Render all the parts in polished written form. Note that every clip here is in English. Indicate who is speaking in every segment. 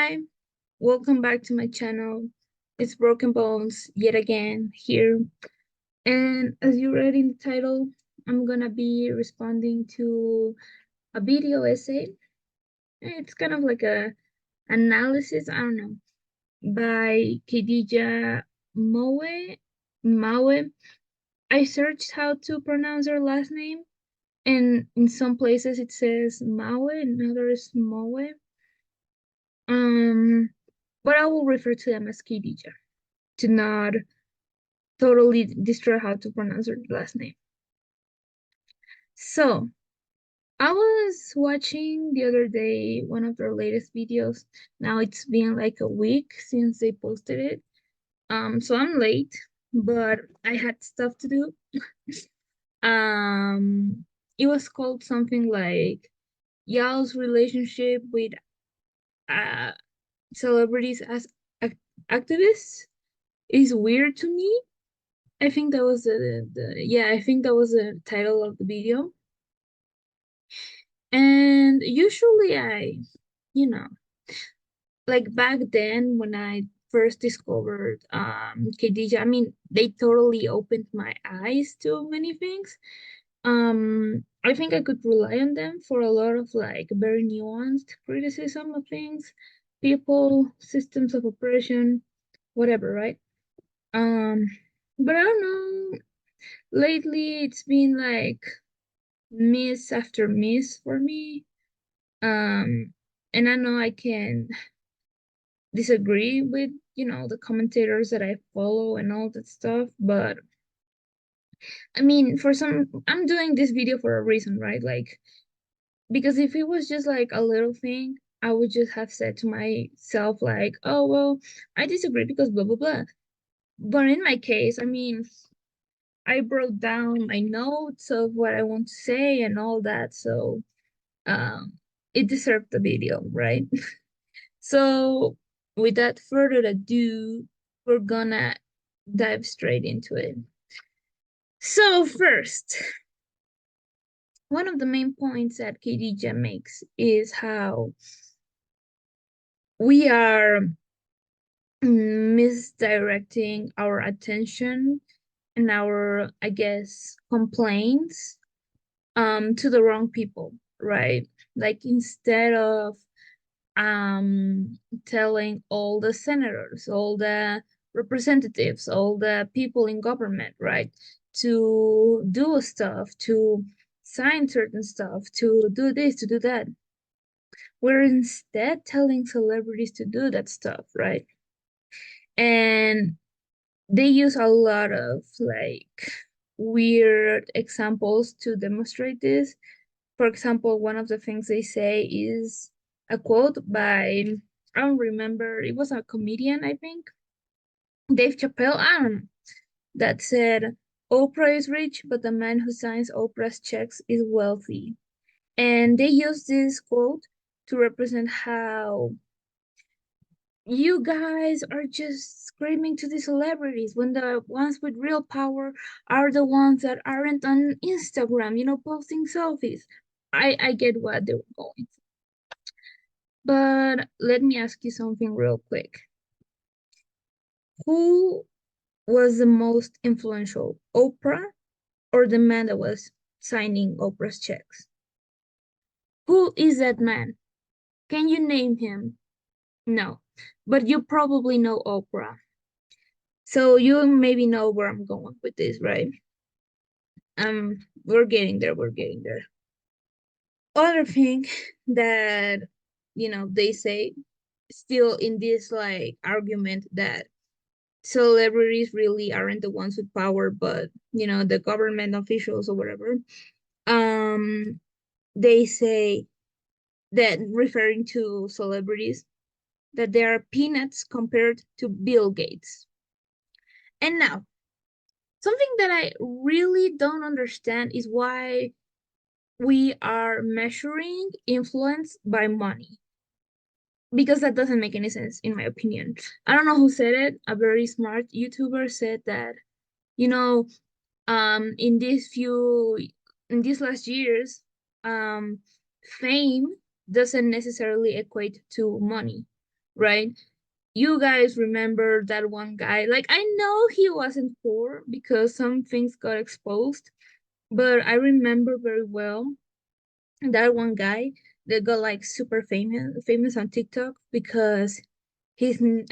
Speaker 1: Hi, welcome back to my channel. It's Broken Bones yet again here. And as you read in the title, I'm gonna be responding to a video essay. It's kind of like a analysis, I don't know, by Khadija Mbowe. Mbowe. I searched how to pronounce her last name, and in some places it says Mawe, in others Mowe. Um, but I will refer to them as Khadija to not totally destroy how to pronounce her last name. So I was watching the other day one of their latest videos. Now it's been like a week since they posted it. So I'm late, but I had stuff to do. It was called something like Yao's relationship with uh celebrities as ac activists is weird to me. I think that was I think that was the title of the video. And usually you know, like back then when I first discovered Khadija, I mean, they totally opened my eyes to many things. I think I could rely on them for a lot of like very nuanced criticism of things, people, systems of oppression, whatever, right? Um, but I don't know. Lately, it's been like miss after miss for me. And I know I can disagree with, the commentators that I follow and all that stuff, but I mean, I'm doing this video for a reason, right? Like, because if it was just like a little thing, I would just have said to myself, like, oh, well, I disagree because blah, blah, blah. But in my case, I mean, I wrote down my notes of what I want to say and all that, so um, it deserved the video, right? So, without further ado, we're gonna dive straight into it. So, first, one of the main points that Khadija makes is how we are misdirecting our attention and our, I guess, complaints to the wrong people, right? Like instead of telling all the senators, all the representatives, all the people in government, right, to do stuff, to sign certain stuff, to do this, to do that. We're instead telling celebrities to do that stuff, right? And they use a lot of like weird examples to demonstrate this. For example, one of the things they say is a quote by, I don't remember, it was a comedian, I think, Dave Chappelle, I don't know, that said, Oprah is rich, but the man who signs Oprah's checks is wealthy. And they use this quote to represent how you guys are just screaming to the celebrities when the ones with real power are the ones that aren't on Instagram, posting selfies. I get what they were going for. But let me ask you something real quick. Who was the most influential, Oprah or the man that was signing Oprah's checks? Who is that man? Can you name him? No, but you probably know Oprah. So you maybe know where I'm going with this, right? We're getting there, we're getting there. Other thing that, they say still in this like argument that celebrities really aren't the ones with power, but the government officials or whatever. Um, they say that referring to celebrities that they are peanuts compared to Bill Gates. And now, something that I really don't understand is why we are measuring influence by money, because that doesn't make any sense in my opinion. I don't know who said it. A very smart YouTuber said that, you know, in these last years, um fame doesn't necessarily equate to money. right? You guys remember that one guy? Like, I know he wasn't poor because some things got exposed, but I remember very well that one guy that got like super famous on TikTok because his New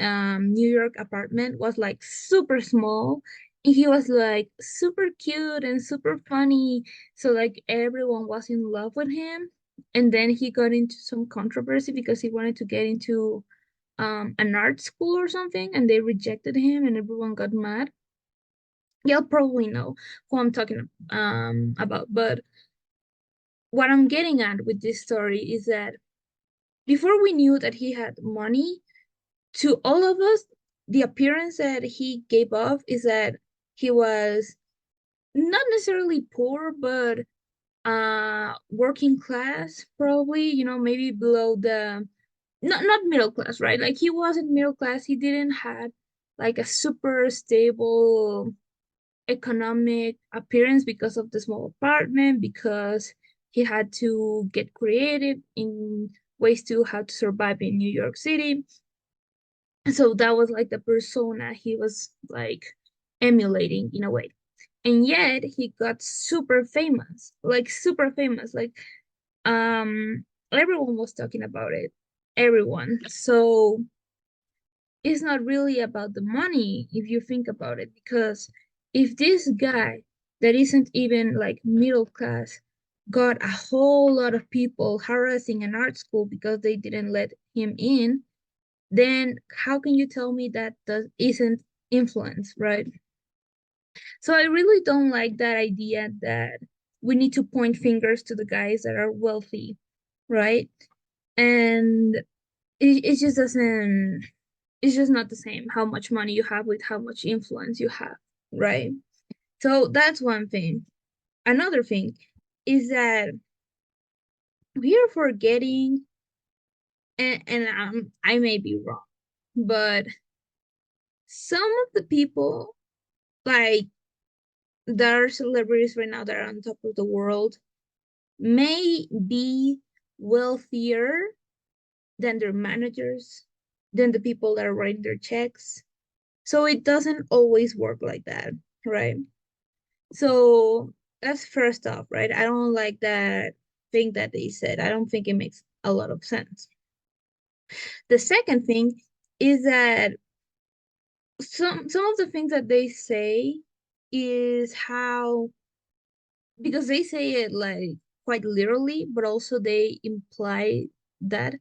Speaker 1: York apartment was like super small and he was like super cute and super funny. So like everyone was in love with him. And then he got into some controversy because he wanted to get into an art school or something and they rejected him and everyone got mad. You'll probably know who I'm talking about, but what I'm getting at with this story is that before we knew that he had money, to all of us, the appearance that he gave off is that he was not necessarily poor, but working class, probably, maybe below the not middle class, right? Like he wasn't middle class. He didn't have like a super stable economic appearance because of the small apartment, because he had to get creative in ways to how to survive in New York City. So that was like the persona he was like emulating in a way. And yet he got super famous, like super famous. Like everyone was talking about it. Everyone. So it's not really about the money if you think about it, because if this guy that isn't even like middle class got a whole lot of people harassing an art school because they didn't let him in, then how can you tell me that isn't influence, right? So I really don't like that idea that we need to point fingers to the guys that are wealthy, right? And it just doesn't, it's just not the same how much money you have with how much influence you have, right? So that's one thing. Another thing is that we are forgetting, and I may be wrong, but some of the people like that are celebrities right now that are on top of the world may be wealthier than their managers, than the people that are writing their checks. So it doesn't always work like that, right? So that's first off, right? I don't like that thing that they said. I don't think it makes a lot of sense. The second thing is that some of the things that they say is how, because they say it like quite literally, but also they imply that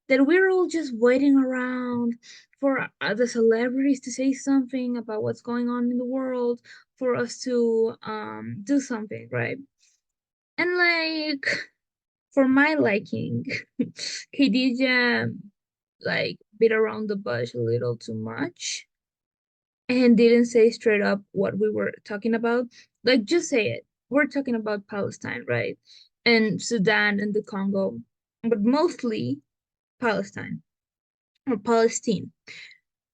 Speaker 1: we're all just waiting around for the celebrities to say something about what's going on in the world for us to do something, right? And like for my liking, Khadija like beat around the bush a little too much and didn't say straight up what we were talking about. Like, just say it. We're talking about Palestine, right? And Sudan and the Congo, but mostly Palestine or Palestine.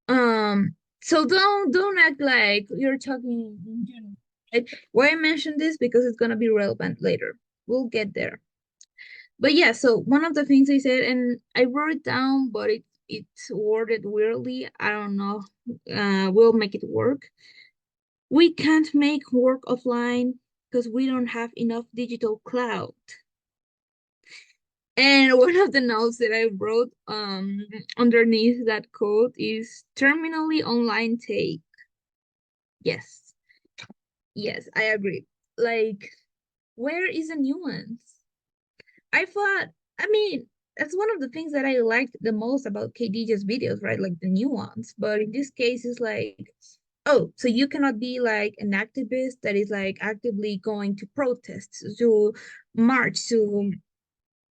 Speaker 1: So don't act like you're talking in general. Right? Why I mentioned this because it's gonna be relevant later. We'll get there. But yeah, so one of the things they said, and I wrote it down, but it's worded weirdly. I don't know. We'll make it work. We can't make work offline because we don't have enough digital cloud. And one of the notes that I wrote underneath that quote is terminally online take. Yes. Yes, I agree. Like, where is the nuance? I thought, I mean, that's one of the things that I liked the most about KDJ's videos, right? Like the nuance. But in this case, it's like, oh, so you cannot be like an activist that is like actively going to protest, to march, to,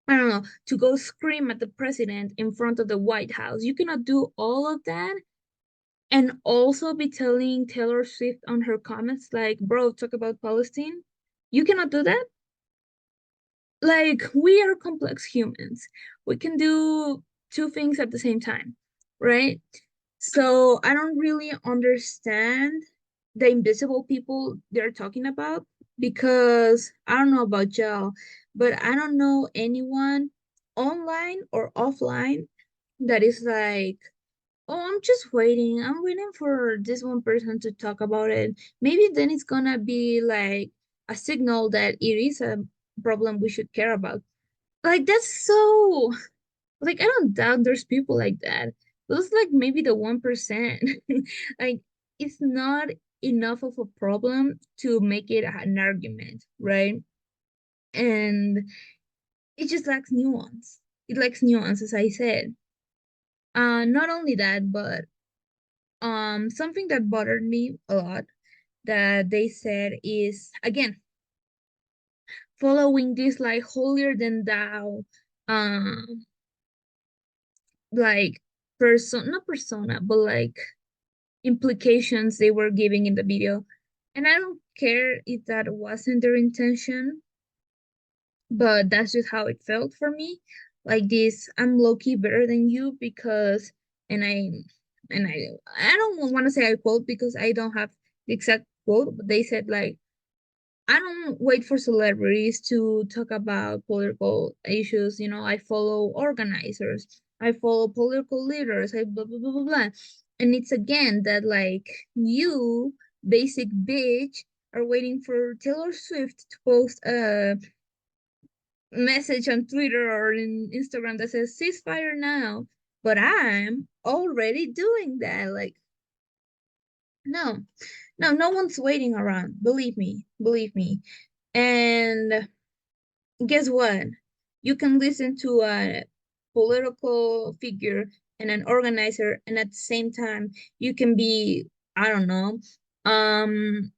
Speaker 1: I don't know, to go scream at the president in front of the White House. You cannot do all of that and also be telling Taylor Swift on her comments, like, bro, talk about Palestine. You cannot do that. Like, we are complex humans. We can do two things at the same time, right? So I don't really understand the invisible people they're talking about because I don't know about y'all, but I don't know anyone online or offline that is like, oh, I'm just waiting. I'm waiting for this one person to talk about it. Maybe then it's gonna be like a signal that it is a problem we should care about. Like that's so like I don't doubt there's people like that. Those like maybe the 1%. Like it's not enough of a problem to make it an argument, right? And it just lacks nuance. It lacks nuance, as I said. Not only that, but something that bothered me a lot that they said is again following this like holier than thou um like person not persona but like implications they were giving in the video. And I don't care if that wasn't their intention, but that's just how it felt for me. Like this, I'm low-key better than you because, and I don't want to say I quote because I don't have the exact quote, but they said like, I don't wait for celebrities to talk about political issues. You know, I follow organizers, I follow political leaders, I blah blah blah blah blah. And it's again that like you, basic bitch, are waiting for Taylor Swift to post a message on Twitter or in Instagram that says ceasefire now. But I'm already doing that. Like, no, no one's waiting around. Believe me, believe me. And guess what? You can listen to a political figure and an organizer, and at the same time, you can be, I don't know, um,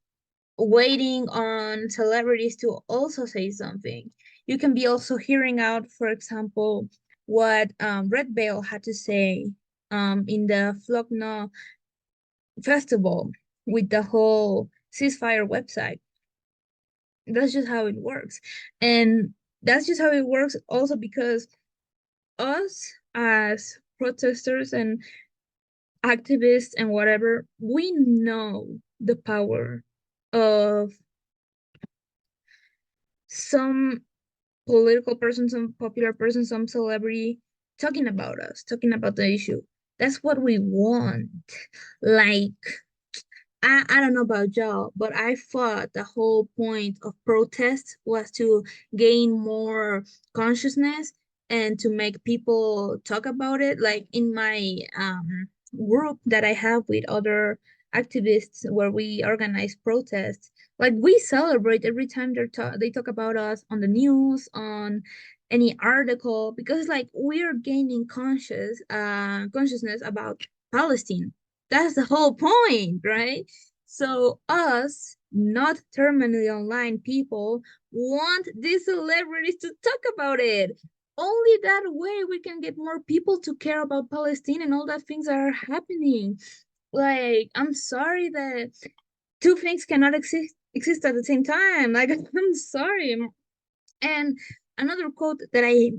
Speaker 1: waiting on celebrities to also say something. You can be also hearing out, for example, what Red Veil had to say in the Flogno festival with the whole ceasefire website. That's just how it works. And that's just how it works also because us as protesters and activists and whatever, we know the power of some political person, some popular person, some celebrity talking about us, talking about the issue. That's what we want. Like, I don't know about y'all, but I thought the whole point of protest was to gain more consciousness and to make people talk about it. Like in my group that I have with other activists where we organize protests, like we celebrate every time they talk about us on the news, on any article, because like we're gaining consciousness about Palestine. That's the whole point, right? So us, not terminally online people, want these celebrities to talk about it. Only that way we can get more people to care about Palestine and all that things that are happening. Like, I'm sorry that two things cannot exist at the same time. Like, I'm sorry. And another quote that I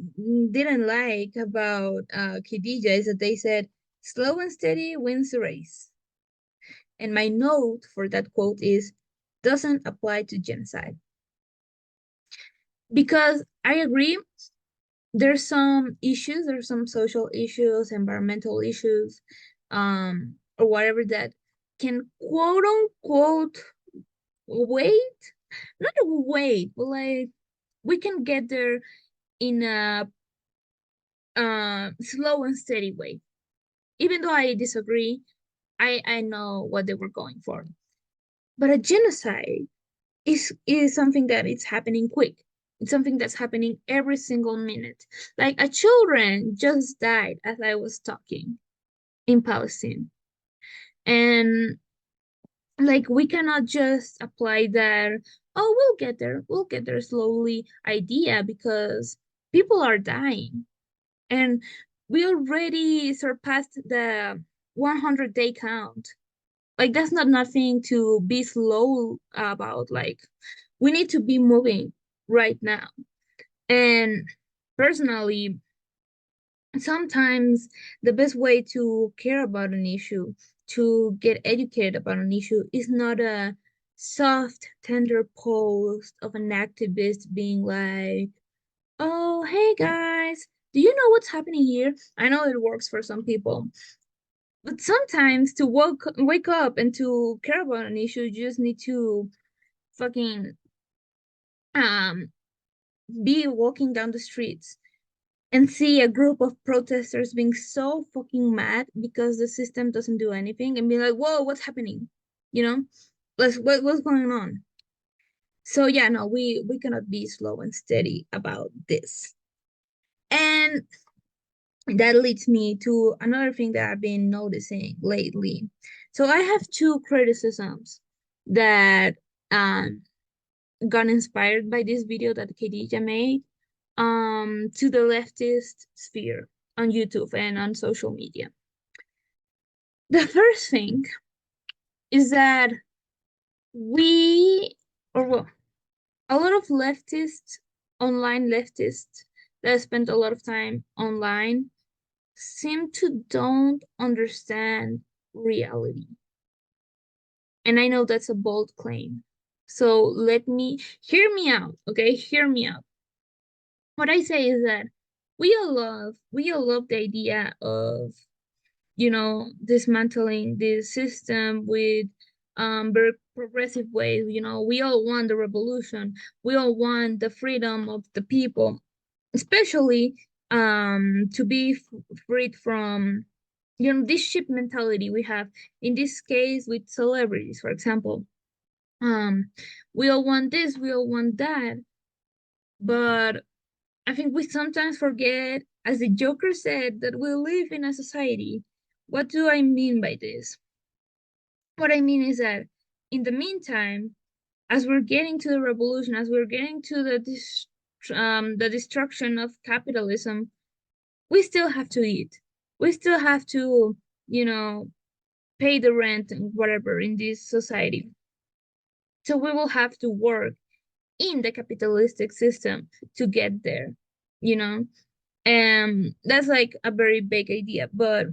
Speaker 1: didn't like about Khadija is that they said, "Slow and steady wins the race." And my note for that quote is doesn't apply to genocide. Because I agree, there's some social issues, environmental issues, or whatever that can quote unquote wait, not wait, but like we can get there in a slow and steady way. Even though I disagree, I know what they were going for. But a genocide is something that it's happening quick. It's something that's happening every single minute. Like a children just died as I was talking in Palestine. And like we cannot just apply that, oh, we'll get there slowly idea because people are dying. And we already surpassed the 100-day count. Like that's not nothing to be slow about. Like we need to be moving right now. And personally, sometimes the best way to care about an issue, to get educated about an issue, is not a soft, tender post of an activist being like, oh, hey guys, Do you know what's happening here? I know it works for some people, but sometimes to wake up and to care about an issue, you just need to fucking um be walking down the streets and see a group of protesters being so fucking mad because the system doesn't do anything and be like, whoa, what's happening? You know? What's going on? So yeah, no, we cannot be slow and steady about this. And that leads me to another thing that I've been noticing lately. So I have two criticisms that um got inspired by this video that Khadija made to the leftist sphere on YouTube and on social media. The first thing is that we, or well, a lot of leftists, online leftists that spend a lot of time online seem to don't understand reality. And I know that's a bold claim. So let me hear me out, okay? Hear me out. What I say is that we all love the idea of, dismantling this system with very progressive ways. We all want the revolution. We all want the freedom of the people, especially to be freed from this ship mentality we have in this case with celebrities, for example. um we all want this, we all want that, but I think we sometimes forget, as the Joker said, that we live in a society. What do I mean by this? What I mean is that in the meantime, as we're getting to the revolution, as we're getting to the destruction of capitalism, we still have to eat. We still have to, you know, pay the rent and whatever in this society. So we will have to work in the capitalistic system to get there, you know? That's like a very big idea. But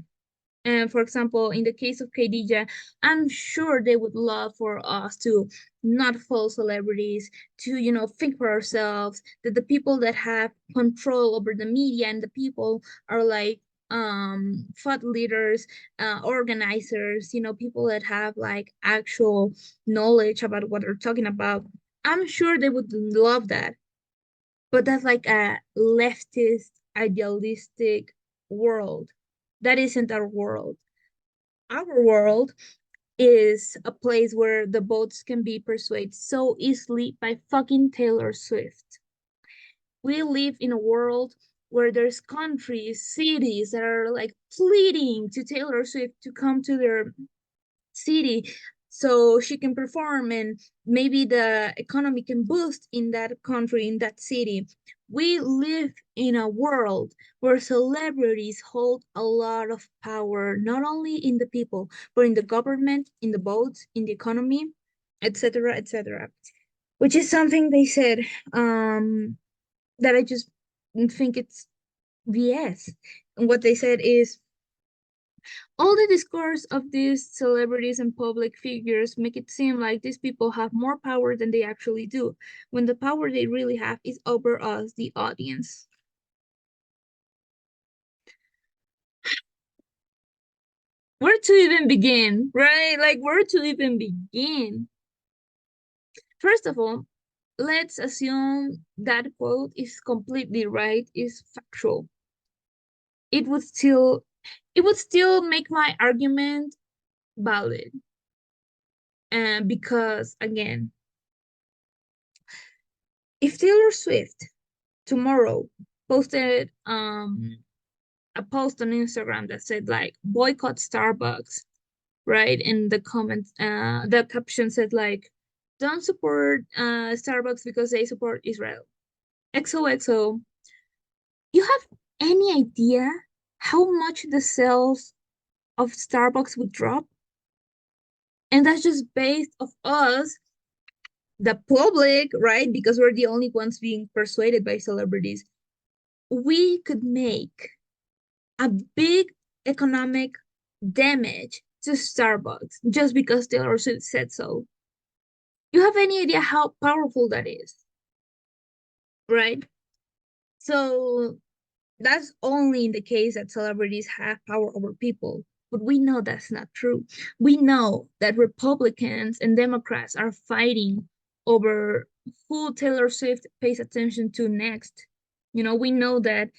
Speaker 1: for example, in the case of Khadija, I'm sure they would love for us to not follow celebrities, to, think for ourselves, that the people that have control over the media and the people are like thought leaders, organizers, people that have like actual knowledge about what they're talking about. I'm sure they would love that. But that's like a leftist, idealistic world. That isn't our world. Our world is a place where the votes can be persuaded so easily by fucking Taylor Swift. We live in a world where there's countries, cities that are like pleading to Taylor Swift to come to their city so she can perform, and maybe the economy can boost in that country, in that city. We live in a world where celebrities hold a lot of power, not only in the people, but in the government, in the votes, in the economy, etc., etc. Which is something they said that I just think it's BS. And what they said is, all the discourse of these celebrities and public figures make it seem like these people have more power than they actually do, when the power they really have is over us, the audience. Where to even begin, right? Like, where to even begin? First of all, let's assume that quote is completely right, is factual. It would still make my argument valid. And because again, if Taylor Swift tomorrow posted a post on Instagram that said like boycott Starbucks, right? And the comments the caption said like, don't support Starbucks because they support Israel. XOXO. You have any idea how much the sales of Starbucks would drop? And that's just based of us, the public, right? Because we're the only ones being persuaded by celebrities. We could make a big economic damage to Starbucks just because Taylor Swift said so. You have any idea how powerful that is, right? So That's only in the case that celebrities have power over people. But we know that's not true. We know that Republicans and Democrats are fighting over who Taylor Swift pays attention to next. We know that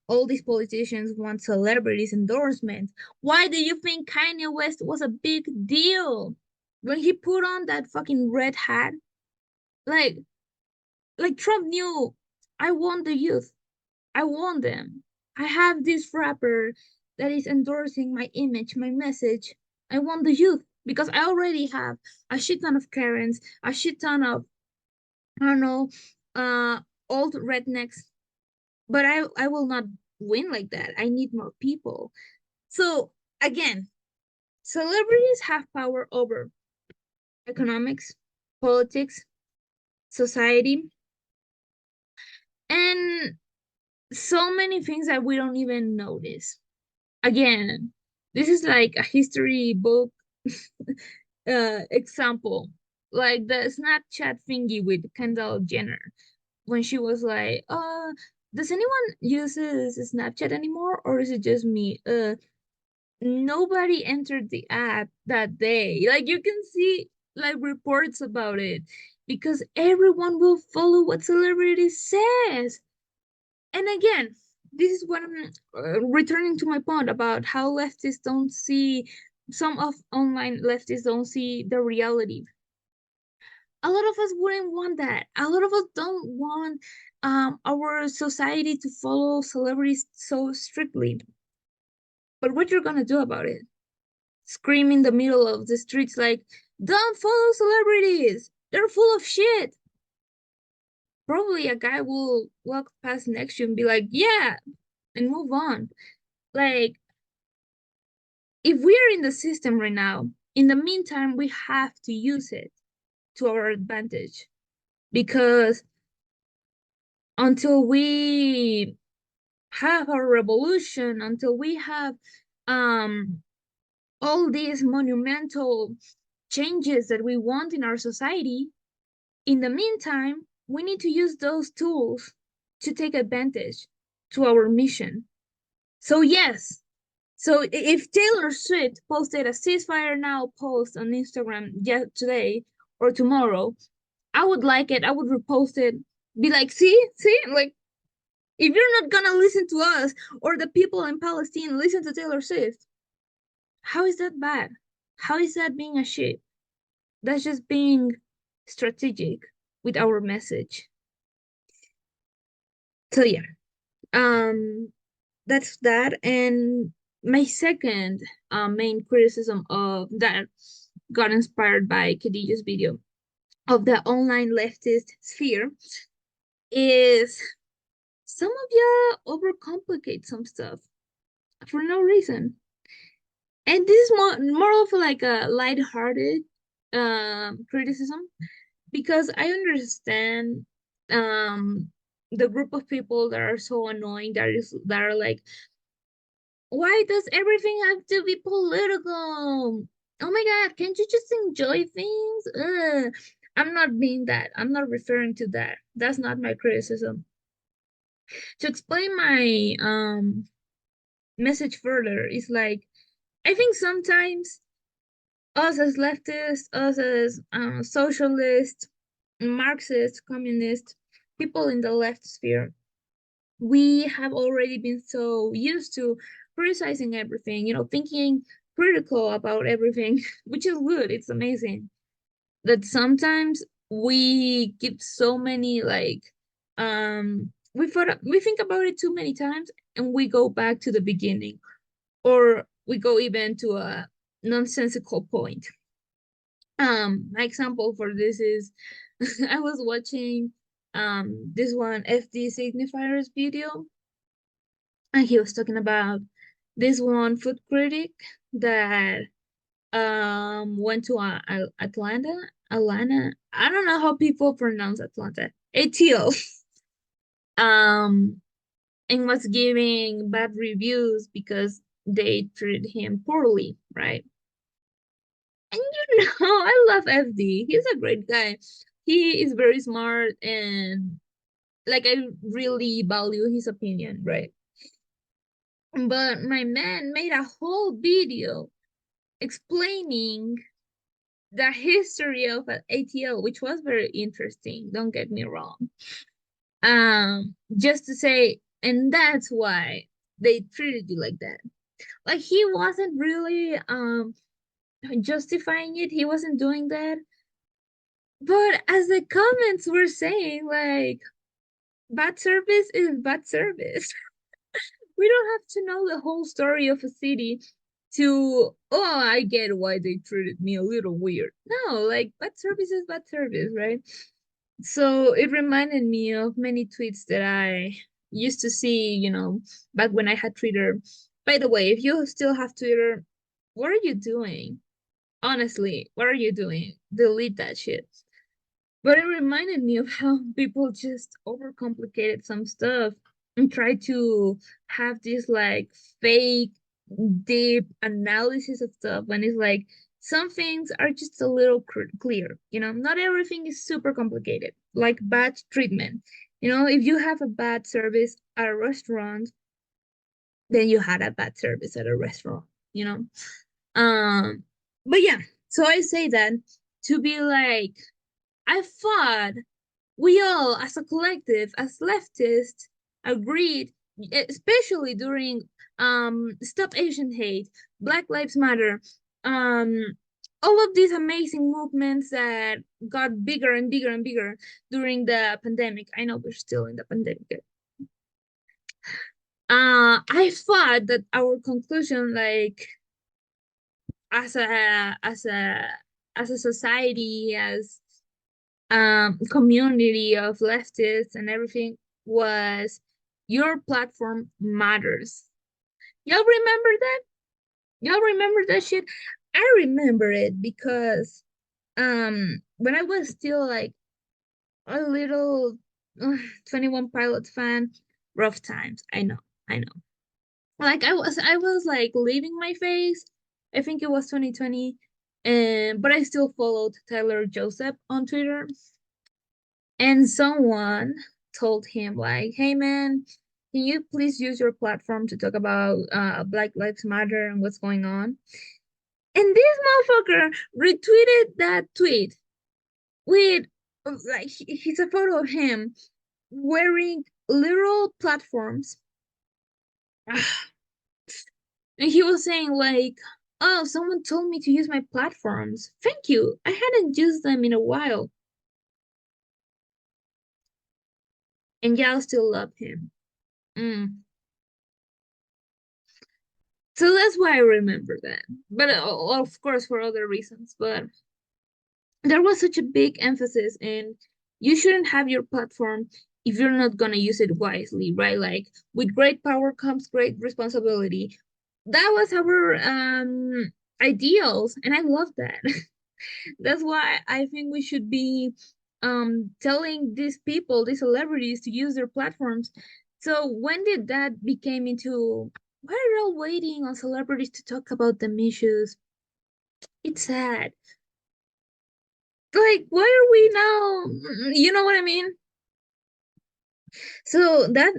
Speaker 1: all these politicians want celebrities' endorsements. Why do you think Kanye West was a big deal when he put on that fucking red hat? Like, like Trump knew I want the youth. I want them. I have this rapper that is endorsing my image, my message. I want the youth because I already have a shit ton of Karens, a shit ton of, I don't know, old rednecks. But I will not win like that. I need more people. So again, celebrities have power over economics, politics, society, and so many things that we don't even notice. Again, this is like a history book example, like the Snapchat thingy with Kendall Jenner when she was like, does anyone uses Snapchat anymore, or is it just me? Nobody entered the app that day. Like you can see like reports about it because everyone will follow what celebrity says. And again, this is what I'm returning to my point about how leftists don't see, some of online leftists don't see the reality. A lot of us wouldn't want that. A lot of us don't want our society to follow celebrities so strictly. But what you're gonna do about it? Scream in the middle of the streets like, don't follow celebrities. They're full of shit. Probably a guy will walk past next to you and be like, yeah, and move on. Like, if we're in the system right now, in the meantime, we have to use it to our advantage because until we have our revolution, until we have um all these monumental changes that we want in our society, in the meantime, we need to use those tools to take advantage to our mission. So yes, so if Taylor Swift posted a ceasefire now post on Instagram yet today or tomorrow, I would like it. I would repost it. Be like, see, like if you're not gonna listen to us or the people in Palestine listen to Taylor Swift, how is that bad? How is that being a shit? That's just being strategic with our message. So yeah, um, that's that. And my second main criticism of that got inspired by Khadija's video of the online leftist sphere is some of you overcomplicate some stuff for no reason. And this is more of like a lighthearted criticism because I understand the group of people that are so annoying that are like, why does everything have to be political? Oh my God, can't you just enjoy things? Ugh. I'm not being that. I'm not referring to that. That's not my criticism. To explain my message further, is like I think sometimes us as leftists, us as socialists, Marxists, communists, people in the left sphere, we have already been so used to criticizing everything, thinking critical about everything, which is good. It's amazing that sometimes we give so many like we think about it too many times and we go back to the beginning or we go even to a nonsensical point. My example for this is I was watching this one FD signifiers video and he was talking about this one food critic that went to Atlanta. I don't know how people pronounce Atlanta. ATL. um and was giving bad reviews because they treated him poorly, right? And I love FD. He's a great guy. He is very smart and like I really value his opinion, right? But my man made a whole video explaining the history of an ATL, which was very interesting. Don't get me wrong. Just to say, and that's why they treated you like that. Like he wasn't really justifying it. He wasn't doing that. But as the comments were saying, like bad service is bad service. We don't have to know the whole story of a city to, oh, I get why they treated me a little weird. No, like bad service is bad service, right? So it reminded me of many tweets that I used to see, back when I had Twitter. By the way, if you still have Twitter, what are you doing? Honestly, what are you doing? Delete that shit. But it reminded me of how people just overcomplicated some stuff and try to have this like fake deep analysis of stuff when it's like some things are just a little clear. Not everything is super complicated, like bad treatment. If you have a bad service at a restaurant, then you had a bad service at a restaurant, you know? But yeah, so I say that to be like, I thought we all, as a collective, as leftists, agreed, especially during Stop Asian Hate, Black Lives Matter, um, all of these amazing movements that got bigger and bigger and bigger during the pandemic. I know we're still in the pandemic. I thought that our conclusion, like as a society, as community of leftists and everything, was your platform matters. Y'all remember that? Y'all remember that shit? I remember it because when I was still like a little 21 Pilots fan, rough times. I know. Like I was like leaving my phase. I think it was 2020. And but I still followed Tyler Joseph on Twitter. And someone told him, like, hey man, can you please use your platform to talk about Black Lives Matter and what's going on? And this motherfucker retweeted that tweet with like it's a photo of him wearing literal platforms. And he was saying like, oh, someone told me to use my platforms. Thank you. I hadn't used them in a while. And y'all still love him. Mm. So that's why I remember that. But of course, for other reasons. But there was such a big emphasis in you shouldn't have your platform if you're not going to use it wisely, right? Like with great power comes great responsibility. That was our ideals, and I love that. That's why I think we should be telling these people, these celebrities, to use their platforms. So when did that became into we're all waiting on celebrities to talk about them issues? It's sad. Like, why are we now? You know what I mean? So that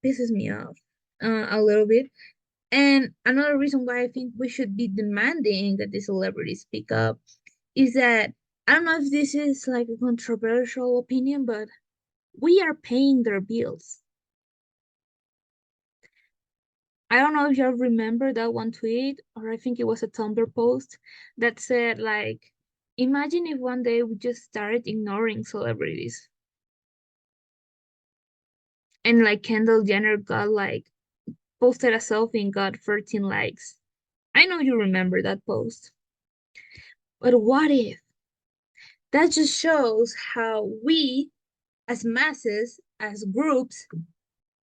Speaker 1: pisses me off a little bit. And another reason why I think we should be demanding that the celebrities speak up is that I don't know if this is like a controversial opinion, but we are paying their bills. I don't know if y'all remember that one tweet, or I think it was a Tumblr post that said like, imagine if one day we just started ignoring celebrities. And like Kendall Jenner got like posted a selfie and got 13 likes. I know you remember that post. But what if that just shows how we as masses, as groups,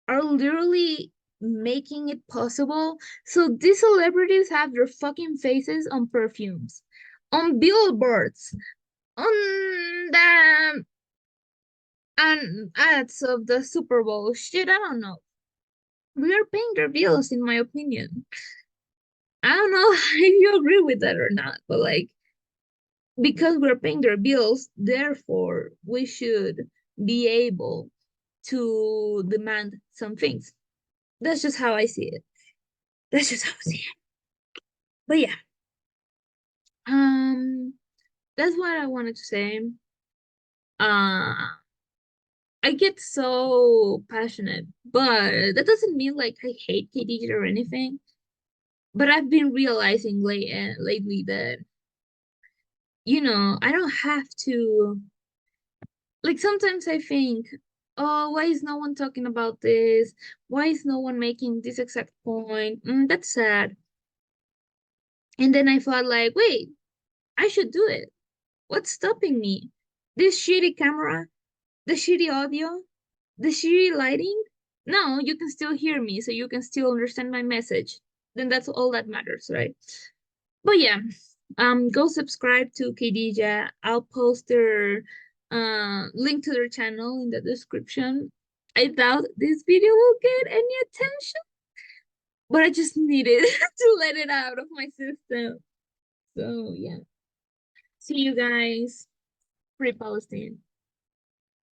Speaker 1: are literally making it possible so these celebrities have their fucking faces on perfumes, on billboards, on the ads of the Super Bowl. Shit, I don't know. We are paying their bills, in my opinion. I don't know if you agree with that or not, but like, because we're paying their bills, therefore we should be able to demand some things. That's just how I see it. That's just how I see it. But yeah, um, that's what I wanted to say. I get so passionate, but that doesn't mean like I hate KD or anything. But I've been realizing lately that, I don't have to, like, sometimes I think, oh, why is no one talking about this? Why is no one making this exact point? That's sad. And then I thought, like, wait, I should do it. What's stopping me? This shitty camera, the shitty audio, the shitty lighting? No, you can still hear me, so you can still understand my message. Then that's all that matters, right? But yeah, go subscribe to Khadija. I'll post their link to their channel in the description. I doubt this video will get any attention, but I just needed to let it out of my system. So yeah. See you guys. Free Palestine.